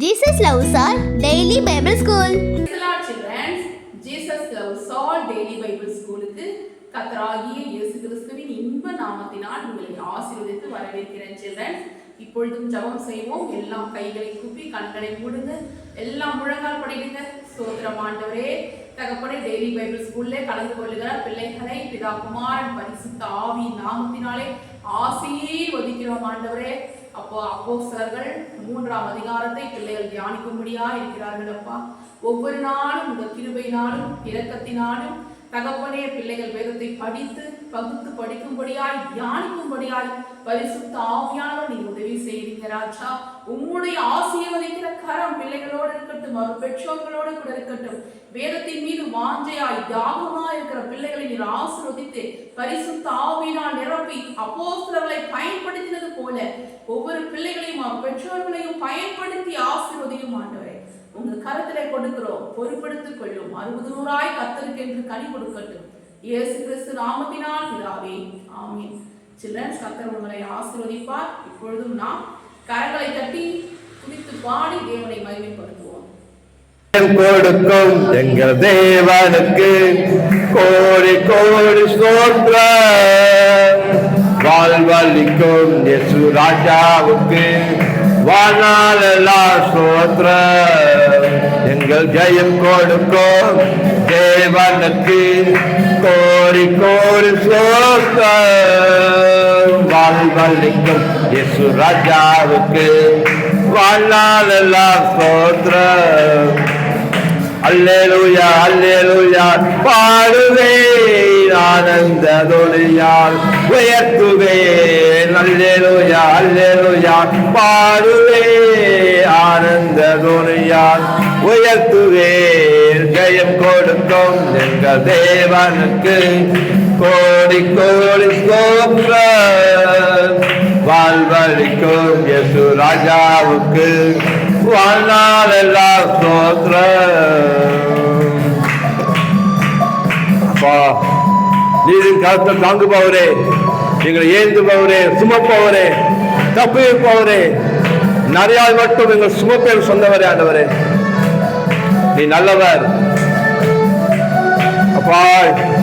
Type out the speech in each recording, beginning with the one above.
Jesus loves our daily Bible school. Children, Jesus loves all daily Bible schoolக்கு கர்த்தராகிய இயேசு கிறிஸ்துவின் இன்ப நாமத்தினால் உங்களை ஆசீர்வதித்து வரவேற்கிறேன். children, இப்பொழுதும் ஜெபம் செய்வோம். எல்லாம் கைகளை கூப்பி கண்களை மூடுங்க. எல்லாம் முழங்கால் படிடுங்க. ஸ்தோத்திரம் ஆண்டவரே. தகப்பனே, டெய்லி பைபிள் ஸ்கூல்ல கலந்து கொள்ளுகிற பிள்ளைகளை பிதா குமாரன் பரிசுத்த ஆவியின் நாமத்தினாலே ஆசீர்வதிக்கிறோம் ஆண்டவரே. அப்போ அப்போஸ்தலர்கள் 3ஆம் அதிகாரத்தை பிள்ளைகள் தியானிக்கும்படியா இருக்கிறார்கள் அப்பா. ஒவ்வொரு நாளும் உங்கள் கிருபையினாலும் இரக்கத்தினாலும் தகப்பனே பிள்ளைகள் வேதத்தை படித்து பகுத்து படிக்கும்படியாய் தியானிக்கும்படியாய் பரிசுத்த ஆவியானவர் நீ உதவி செய்கிறீங்க ராஜா. உம்முடைய ஆசீர்வதிக்கிற கரம் பிள்ளைகளோடு இருக்கட்டும், அவர் பெற்றோர்களோடு கூட இருக்கட்டும். வேதத்தின் மீது வாஞ்சையாய் தியாகமா இருக்கிற பிள்ளைகளை நீர் ஆசீர்வதித்து பரிசுத்த ஆவியினால் நிரப்பி அப்போஸ்தலர்களை பயன்படுத்தினது போல ஒவ்வொரு பிள்ளைகளையும் அவர் பெற்றோர்களையும் பயன்படுத்தி ஆசீர்வதியும் ஆண்டவரே. உங்கள் கரத்திலே கொடுக்கிறோம், பொறுப்படுத்திக் கொள்ளும். 60 கர்த்தருக்கு என்று கனி கொடுக்கட்டும். இயேசு கிறிஸ்து நாமத்தினால் பிதாவே, ஆமென். சில்ட்ரன்ஸ், கர்த்தர் உங்களை ஆசீர்வதிப்பார். இப்பொழுதும் நாம் கரங்களை தட்டி துதித்து பாடி தேவனை மகிமைப்படுத்துவோம். கொடுக்கும் எங்கள் தேவனுக்கு கோடி கோடி ஸ்தோத்திரம். வாழ்வளிக்கும் இயேசு ராஜாவுக்கு வாழ்நாளெல்லாம் ஸ்தோத்திரம். எங்கள் ஜெயம் கொடுக்கும் தேவனுக்கு கோடி கோடி ஸ்தோத்திரம். வாழ்வளிக்கும் இயேசு ராஜாவுக்கு வாழ்நாளெல்லாம் ஸ்தோத்திரம். அல்லேலூயா அல்லேலூயா பாடுவேன் ஆனந்த தொழியால் உயர்த்துவேன். அல்லேலூயா அல்லேலூயா பாடுவேன் ஆனந்த தொழியால் உயர்த்துவேன். ஜெயம் கொடுக்கும் எங்கள் தேவனுக்கு கோடி கோடி ஸ்தோத்திரம். வாழ்வளிக்கும் இயேசு ராஜாவுக்கு வாழ்நாளெல்லாம் ஸ்தோத்திரம். அப்பா, நீரின் கருத்தை தாங்குபவரே, எங்களை ஏந்துபவரே, சுமப்பவரே, தப்புவிப்பவரே, நிறைய மட்டும் எங்கள் சுமப்பேர் சொந்தவரே ஆண்டவரே, நீ நல்லவர். அப்பா,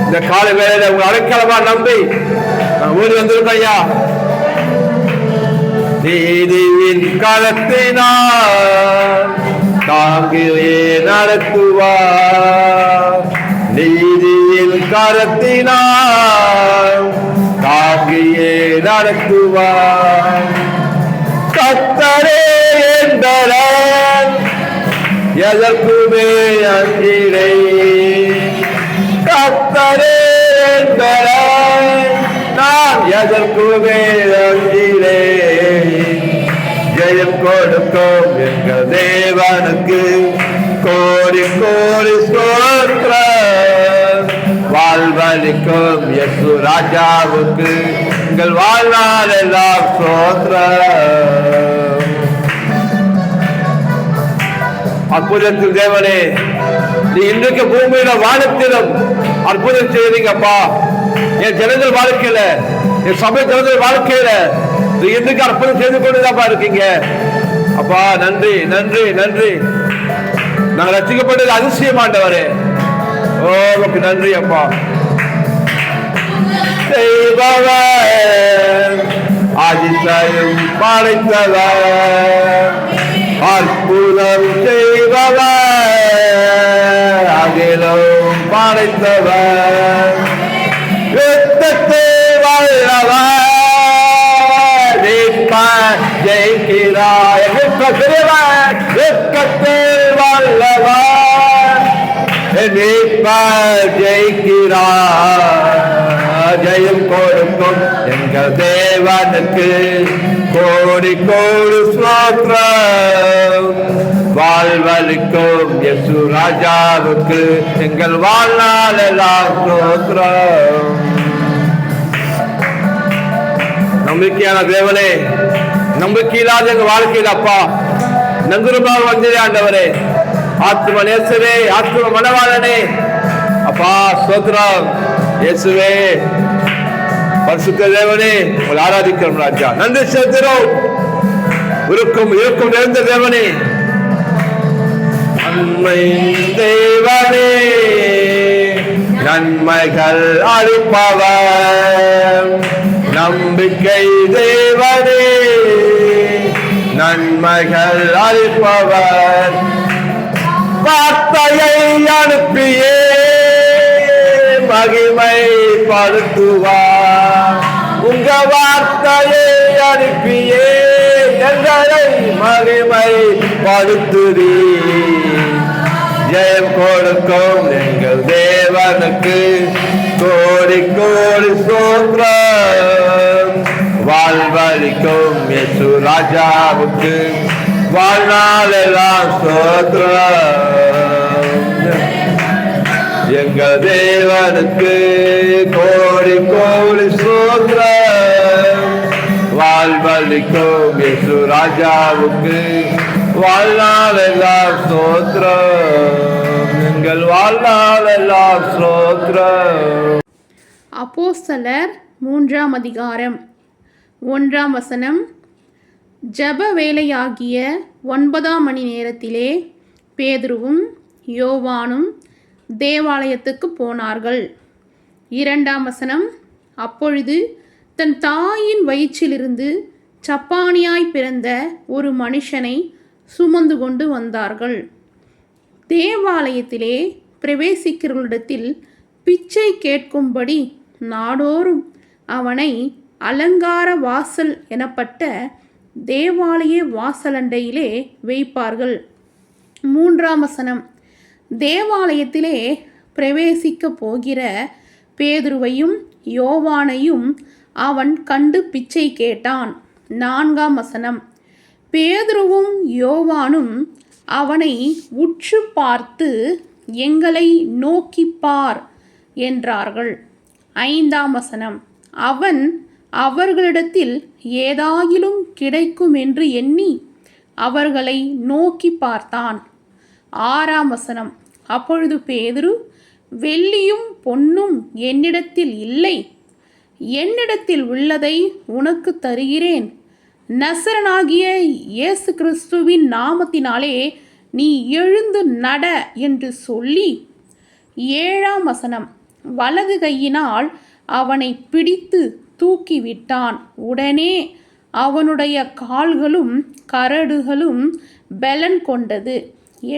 இந்த காலை வேளையில உங்க அடைக்கலமா நம்பி நான் ஓடி வந்திருக்கோம் ஐயா. நீதியின் காலத்தினால் தாங்கியே நடத்துவார். நீதியின் காலத்தினால் தாங்கியே நடத்துவார். கர்த்தரே என்பவன் எதற்குமே அஞ்சிலே. கர்த்தரே என்பவன் நான் எதற்குமே அஞ்சிலே. ஜெயம் கொடுக்கும் எங்கள் தேவனுக்கு கோடி கோடி ஸ்தோத்திரம். வாழ்வளிக்கும் இயேசு ராஜாவுக்கு எங்கள் வாழ்நாளெல்லாம் ஸ்தோத்திரம். அற்புதத்தின் தேவனே, நீ இன்றைக்கு பூமியில வானத்திலும் அற்புதம் செய்வீங்கப்பா. என் ஜனங்கள் வாழ்க்கையில, என் சபை ஜனங்கள் வாழ்க்கையில இன்றைக்கு அற்புதம் செய்து கொண்டுதான்ப்பா இருக்கீங்க அப்பா. நன்றி நன்றி நன்றி. நாங்கள் ரசிக்கப்பட்டது அதிசயமாண்டவரே. ஓ, உங்களுக்கு நன்றி அப்பா. செய்பவர் அதிசயம் படைத்தவர், அற்புதம் செய்பவர் அகிலம் படைத்தவர், யுத்தத்தை வல்லவர் ஜெயிக்கிறார். யுத்தத்தில் வல்லவர் ஜெயிக்கிறார். ஜெயம் கொடுக்கும் எங்கள் தேவனுக்கு கோடி கோடி ஸ்தோத்திரம். வாழ்வளிக்கும் இயேசு ராஜாவுக்கு எங்கள் வாழ்நாளெல்லாம் ஸ்தோத்திரம். நம்பிக்கையான தேவனே, நம்பிக்கையில்லாத எங்க வாழ்க்கையில் அப்பா நங்குருமாக வந்ததே ஆண்டவரே. ஆத்ம நேசரே, ஆத்ம மனவாளனே அப்பா, ஸ்தோத்திரம். இயேசுவே, பரிசுத்த தேவனே, உங்களை ஆராதிக்கிறோம் ராஜா. நன்றி செலுத்துகிறோம். இருக்கும் இருக்கும் நிறைந்த தேவனே, நன்மை தேவனே நன்மைகள் அளிப்பவர், நம்பிக்கை தேவனே நன்மைகள் அளிப்பவர், வார்த்தையை அனுப்பியே மகிமை படுத்துவார். உங்க வார்த்தையை அனுப்பியே எங்களை மகிமை படுத்துதி. ஜெயம் கொடுக்கும் எங்கள் தேவனுக்கு கோடி கோடி ஸ்தோத்திரம். வாழ்வழிக்கும் இயேசு ராஜாவுக்கு வாழ்நாளெல்லாம் ஸ்தோத்திரம். எங்கள் தேவனுக்கு கோடி கோடி ஸ்தோத்திரம். வாழ்வழிக்கும் இயேசு ராஜாவுக்கு வாழ்நாளெல்லாம் ஸ்தோத்திரம். எங்கள் வாழ்நாளெல்லாம் ஸ்தோத்திரம். அப்போஸ்தலர் 3ஆம் அதிகாரம் 1ஆம் வசனம். ஜெப வேளையாகிய 9ஆம் மணி நேரத்திலே பேதுருவும் யோவானும் தேவாலயத்துக்கு போனார்கள். 2ஆம் வசனம். அப்பொழுது தன் தாயின் வயிற்றிலிருந்து சப்பானியாய் பிறந்த ஒரு மனுஷனை சுமந்து கொண்டு வந்தார்கள். தேவாலயத்திலே பிரவேசிக்கிறவர்களிடத்தில் பிச்சை கேட்கும்படி நாடோறும் அவனை அலங்கார வாசல் எனப்பட்ட தேவாலய வாசலண்டையிலே வைப்பார்கள். 3ஆம் வசனம். தேவாலயத்திலே பிரவேசிக்க போகிற பேதுருவையும் யோவானையும் அவன் கண்டு பிச்சை கேட்டான். 4ஆம் வசனம். பேதுருவும் யோவானும் அவனை உற்று பார்த்து எங்களை நோக்கிப்பார் என்றார்கள். 5ஆம் வசனம். அவன் அவர்களிடத்தில் ஏதாயிலும் கிடைக்கும் என்று எண்ணி அவர்களை நோக்கி பார்த்தான். 6ஆம் வசனம். அப்பொழுது பேதுரு, வெள்ளியும் பொன்னும் என்னிடத்தில் இல்லை, என்னிடத்தில் உள்ளதை உனக்கு தருகிறேன். நசரனாகிய இயேசு கிறிஸ்துவின் நாமத்தினாலே நீ எழுந்து நட என்று சொல்லி 7ஆம் வசனம். வலது கையினால் அவனை பிடித்து தூக்கிவிட்டான். உடனே அவனுடைய கால்களும் கரடுகளும் பெலன் கொண்டது.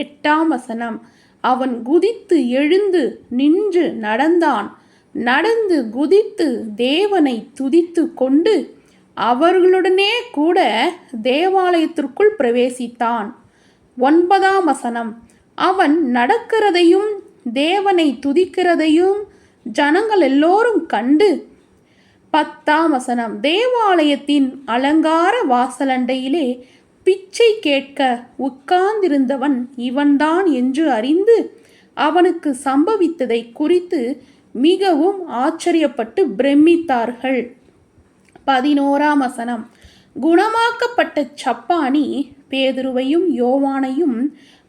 8ஆம் வசனம். அவன் குதித்து எழுந்து நின்று நடந்தான். நடந்து குதித்து தேவனை துதித்து கொண்டு அவர்களுடனே கூட தேவாலயத்திற்குள் பிரவேசித்தான். 9ஆம் வசனம். அவன் நடக்கிறதையும் தேவனை துதிக்கிறதையும் ஜனங்கள் எல்லோரும் கண்டு 10ஆம் வசனம். தேவாலயத்தின் அலங்கார வாசலண்டையிலே பிச்சை கேட்க உட்கார்ந்திருந்தவன் இவன்தான் என்று அறிந்து அவனுக்கு சம்பவித்ததை குறித்து மிகவும் ஆச்சரியப்பட்டு பிரமித்தார்கள். 11ஆம் வசனம். குணமாக்கப்பட்ட சப்பானி பேதுருவையும் யோவானையும்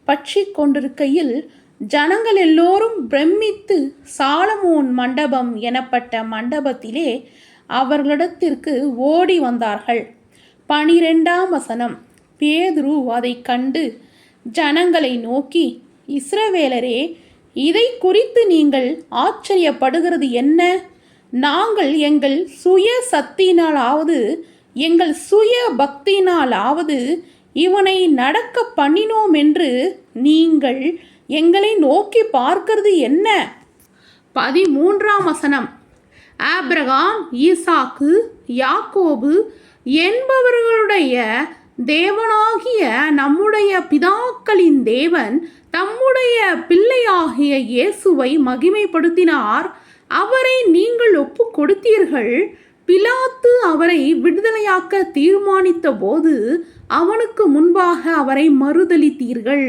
பற்றி கொண்டிருக்கையில் ஜனங்கள் எல்லோரும் பிரமித்து சாலமோன் மண்டபம் எனப்பட்ட மண்டபத்திலே அவர்களிடத்திற்கு ஓடி வந்தார்கள். 12ஆம் வசனம். பேதுரு அதை கண்டு ஜனங்களை நோக்கி, இஸ்ரவேலரே, இதை குறித்து நீங்கள் ஆச்சரியப்படுகிறது என்ன? நாங்கள் எங்கள் சுய சக்தியினாலாவது எங்கள் சுய பக்தியினாலாவது இவனை நடக்க பண்ணினோம் என்று நீங்கள் எங்களை நோக்கி பார்க்கிறது என்ன? 13ஆம் வசனம். ஆபிரகாம், ஈசாக்கு, யாக்கோபு என்பவர்களுடைய தேவனாகிய நம்முடைய பிதாக்களின் தேவன் தம்முடைய பிள்ளையாகிய இயேசுவை மகிமைப்படுத்தினார். அவரை நீங்கள் ஒப்பு கொடுத்தீர்கள். பிலாத்து அவரை விடுதலையாக்க தீர்மானித்த போது அவனுக்கு முன்பாக அவரை மறுதலித்தீர்கள்.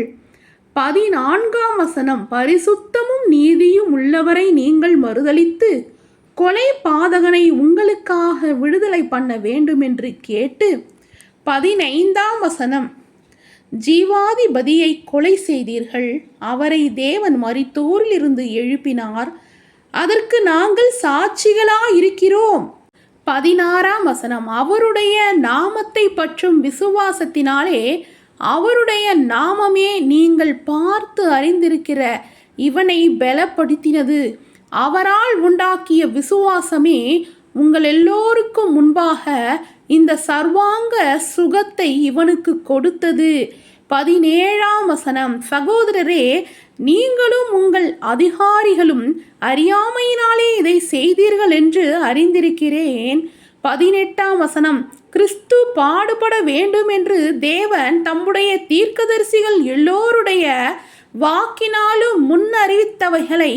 14ஆம் வசனம். பரிசுத்தமும் நீதியும் உள்ளவரை நீங்கள் மறுதலித்து கொலை பாதகனை உங்களுக்காக விடுதலை பண்ண வேண்டும் என்று கேட்டு 15ஆம் வசனம். ஜீவாதிபதியை கொலை செய்தீர்கள். அவரை தேவன் மரித்தோரிலிருந்து எழுப்பினார். அதற்கு நாங்கள் சாட்சிகளாயிருக்கிறோம். 16ஆம் வசனம். அவருடைய நாமத்தை பற்றும் விசுவாசத்தினாலே அவருடைய நாமமே நீங்கள் பார்த்து அறிந்திருக்கிற இவனை பலப்படுத்தினது. அவரால் உண்டாக்கிய விசுவாசமே உங்கள் எல்லோருக்கும் முன்பாக இந்த சர்வாங்க சுகத்தை இவனுக்கு கொடுத்தது. 17ஆம் வசனம். சகோதரரே, நீங்களும் உங்கள் அதிகாரிகளும் அறியாமையினாலே இதை செய்தீர்கள் என்று அறிந்திருக்கிறேன். 18ஆம் வசனம். கிறிஸ்து பாடுபட வேண்டும் என்று தேவன் தம்முடைய தீர்க்கதரிசிகள் எல்லோருடைய வாக்கினாலும் முன்னறிவித்தவைகளை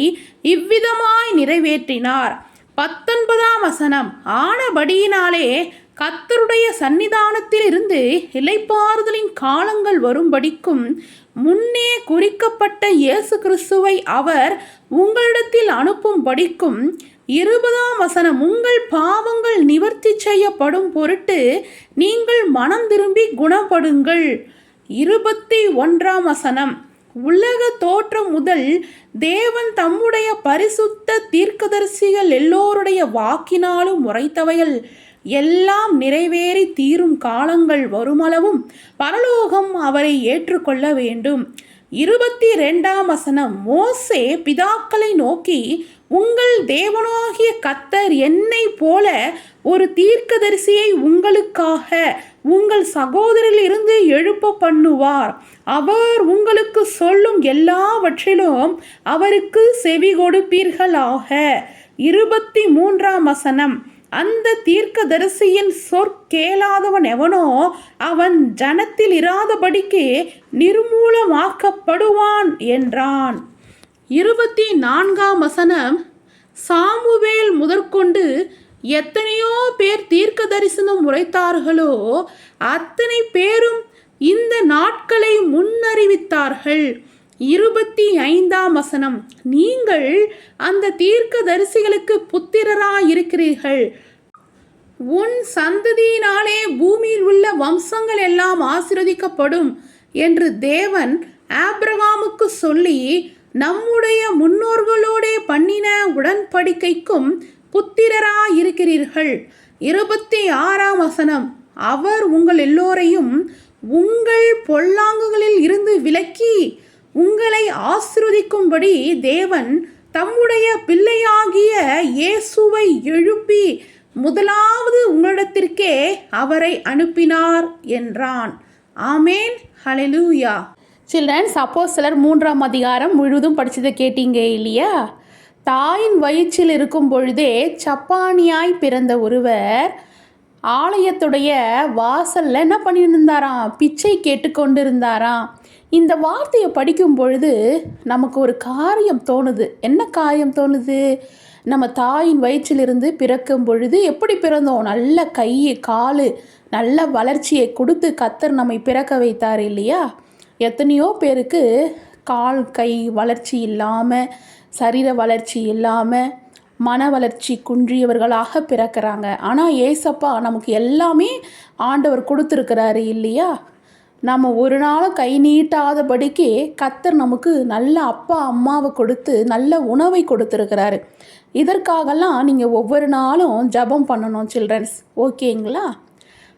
இவ்விதமாய் நிறைவேற்றினார். 19ஆம் வசனம். ஆனபடியினாலே கர்த்தருடைய சன்னிதானத்தில் இருந்து இளைப்பாறுதலின் காலங்கள் வரும்படிக்கும் முன்னே குறிக்கப்பட்ட இயேசு கிறிஸ்துவை அவர் உங்களிடத்தில் அனுப்பும்படிக்கும் 20ஆம் வசனம். உங்கள் பாவங்கள் நிவர்த்தி செய்யப்படும் பொருட்டு நீங்கள் மனம் திரும்பி குணப்படுங்கள். 21ஆம் வசனம். உலக தோற்றம் முதல் தேவன் தம்முடைய பரிசுத்த தீர்க்கதரிசிகள் எல்லோருடைய வாக்கினாலும் உரைத்தவைகள் எல்லாம் நிறைவேறி தீரும் காலங்கள் வருமளவும் பரலோகம் அவரை ஏற்றுக்கொள்ள வேண்டும். 22ஆம் வசனம். மோசே பிதாக்களை நோக்கி, உங்கள் தேவனாகிய கர்த்தர் என்னை போல ஒரு தீர்க்கதரிசியை உங்களுக்காக உங்கள் சகோதரிலிருந்து எழுப்ப பண்ணுவார். அவர் உங்களுக்கு சொல்லும் எல்லாவற்றிலும் அவருக்கு செவி கொடுப்பீர்களாக. 23ஆம் வசனம். அந்த தீர்க்கதரிசியின் சொற்கேளாதவன் எவனோ அவன் ஜனத்தில் இராதபடிக்கு நிர்மூலமாக்கப்படுவான் என்றான். 24ஆம் வசனம். சாமுவேல் முதற்கொண்டு எத்தனையோ பேர் தீர்க்க தரிசனம் உரைத்தார்களோ அத்தனை பேரும் இந்த நாட்களை முன்னறிவித்தார்கள். 25ஆம் வசனம். நீங்கள் அந்த தீர்க்க தரிசிகளுக்கு புத்திரராயிருக்கிறீர்கள். உன் சந்ததியினாலே பூமியில் உள்ள வம்சங்கள் எல்லாம் ஆசீர்வதிக்கப்படும் என்று தேவன் ஆபிரகாமுக்கு சொல்லி நம்முடைய முன்னோர்களோடே பண்ணின உடன்படிக்கைக்கும் புத்திரராயிருக்கிறீர்கள். 26ஆம் வசனம். அவர் உங்கள் எல்லோரையும் உங்கள் பொல்லாங்குகளில் இருந்து விலக்கி உங்களை ஆசீர்வதிக்கும்படி தேவன் தம்முடைய பிள்ளையாகிய இயேசுவை எழுப்பி முதலாவது உங்களிடத்திற்கே அவரை அனுப்பினார் என்றான். ஆமேன். ஹல்லேலூயா. சில்ட்ரன்ஸ், அப்போஸ்தலர் 3ஆம் அதிகாரம் முழுவதும் படிச்சதை கேட்டீங்க இல்லையா? தாயின் வயிற்றில் இருக்கும் பொழுதே சப்பானியாய் பிறந்த ஒருவர் ஆலயத்துடைய வாசலில் என்ன பண்ணியிருந்தாராம்? பிச்சை கேட்டுக்கொண்டு இருந்தாராம். இந்த வார்த்தையை படிக்கும் பொழுது நமக்கு ஒரு காரியம் தோணுது. என்ன காரியம் தோணுது? நம்ம தாயின் வயிற்றிலிருந்து பிறக்கும் பொழுது எப்படி பிறந்தோம்? நல்ல கை கால் நல்ல வளர்ச்சியை கொடுத்து கர்த்தர் நம்மை பிறக்க வைத்தார் இல்லையா? எத்தனையோ பேருக்கு கால் கை வளர்ச்சி இல்லாமல், சரீர வளர்ச்சி இல்லாமல், மன வளர்ச்சி குன்றியவர்களாக பிறக்கிறாங்க. ஆனால் ஏசப்பா நமக்கு எல்லாமே ஆண்டவர் கொடுத்துருக்கிறாரு இல்லையா? நம்ம ஒரு நாளும் கை நீட்டாதபடிக்கு கர்த்தர் நமக்கு நல்ல அப்பா அம்மாவை கொடுத்து நல்ல உணவை கொடுத்துருக்கிறாரு. இதற்காகலாம் நீங்கள் ஒவ்வொரு நாளும் ஜெபம் பண்ணணும் சில்ட்ரன்ஸ். ஓகேங்களா?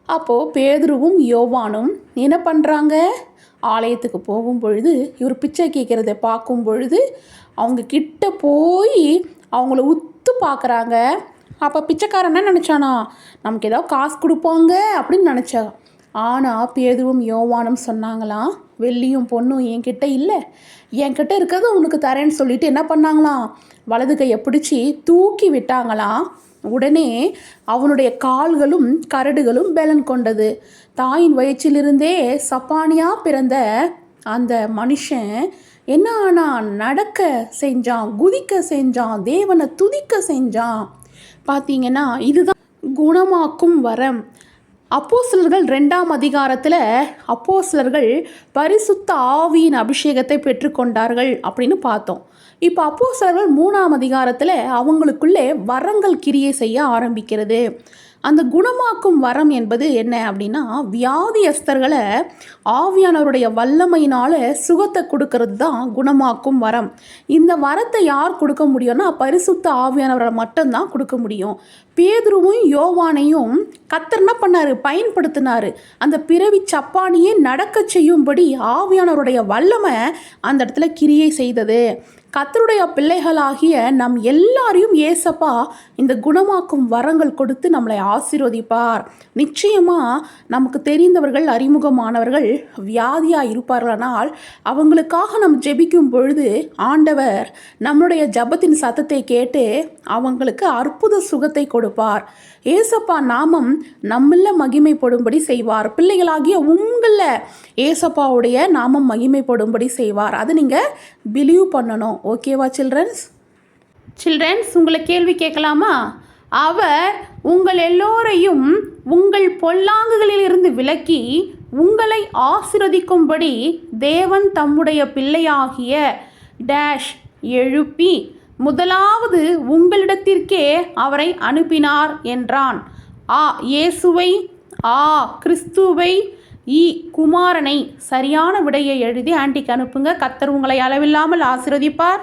அப்போது பேதுருவும் யோவானும் என்ன பண்ணுறாங்க? ஆலயத்துக்கு போகும் பொழுது இவர் பிச்சை கேட்குறத பார்க்கும் பொழுது அவங்க கிட்ட போய் அவங்கள உத்து பார்க்குறாங்க. அப்போ பிச்சைக்காரன் என்ன நினச்சானா? நமக்கு ஏதாவது காசு கொடுப்பாங்க அப்படின்னு நினச்சா. ஆனால் பேதுருவும் யோவானும் சொன்னாங்களாம், வெள்ளியும் பொண்ணும் என்கிட்ட இல்லை, என்கிட்ட இருக்கிறது உனக்கு தரேன்னு சொல்லிட்டு என்ன பண்ணாங்களாம்? வலது கையை பிடிச்சி தூக்கி விட்டாங்களாம். உடனே அவனுடைய கால்களும் கரடுகளும் பலன் கொண்டது. தாயின் வயிற்றிலிருந்தே சப்பானியாக பிறந்த அந்த மனுஷன் என்ன ஆனான்? நடக்க செஞ்சான், குதிக்க செஞ்சான், தேவனை துதிக்க செஞ்சான். பார்த்தீங்கன்னா இதுதான் குணமாக்கும் வரம். அப்போஸ்தலர்கள் 2ஆம் அதிகாரத்தில் அப்போஸ்தலர்கள் பரிசுத்த ஆவியின் அபிஷேகத்தை பெற்றுக்கொண்டார்கள் அப்படின்னு பார்த்தோம். இப்போ அப்போஸ்தலர்கள் 3ஆம் அதிகாரத்தில் அவங்களுக்குள்ளே வரங்கள் கிரியை செய்ய ஆரம்பிக்கிறது. அந்த குணமாக்கும் வரம் என்பது என்ன அப்படின்னா, வியாதியஸ்தர்களை ஆவியானவருடைய வல்லமையினால் சுகத்தை கொடுக்கறது தான் குணமாக்கும் வரம். இந்த வரத்தை யார் கொடுக்க முடியும்னா பரிசுத்த ஆவியானவரை மட்டும்தான் கொடுக்க முடியும். பேதுருவும் யோவானையும் கர்த்தர் என்ன பண்ணார்? பயன்படுத்தினார். அந்த பிறவி சப்பானியே நடக்க செய்யும்படி ஆவியானவருடைய வல்லமை அந்த இடத்துல கிரியை செய்தது. கர்த்தருடைய பிள்ளைகளாகிய நம் எல்லாரையும் ஏசப்பா இந்த குணமாக்கும் வரங்கள் கொடுத்து நம்மளை ஆசீர்வதிப்பார். நிச்சயமாக நமக்கு தெரிந்தவர்கள், அறிமுகமானவர்கள் வியாதியாக இருப்பார்களானால் அவங்களுக்காக நம்ம ஜெபிக்கும் பொழுது ஆண்டவர் நம்முடைய ஜெபத்தின் சத்தத்தை கேட்டு அவங்களுக்கு அற்புத சுகத்தை கொடுப்பார். ஏசப்பா நாமம் நம்மள மகிமைப்படும்படி செய்வார். பிள்ளைகளாகிய உங்களில் ஏசப்பாவுடைய நாமம் மகிமைப்படும்படி செய்வார். அதை நீங்கள் பிலீவ் பண்ணணும். ஓகேவா சில்ட்ரன்ஸ், உங்களை கேள்வி கேட்கலாமா? அவர் உங்கள் எல்லோரையும் உங்கள் பொல்லாங்குகளில் இருந்து விலக்கி உங்களை ஆசீர்வதிக்கும்படி தேவன் தம்முடைய பிள்ளையாகிய டேஷ் எழுப்பி முதலாவது உங்களிடத்திற்கே அவரை அனுப்பினார் என்றான். இயேசுவை, கிறிஸ்துவை, குமாரனை. சரியான விடையை எழுதி ஆண்டிக்கு அனுப்புங்க. கர்த்தர் உங்களை அளவில்லாமல் ஆசீர்வதிப்பார்.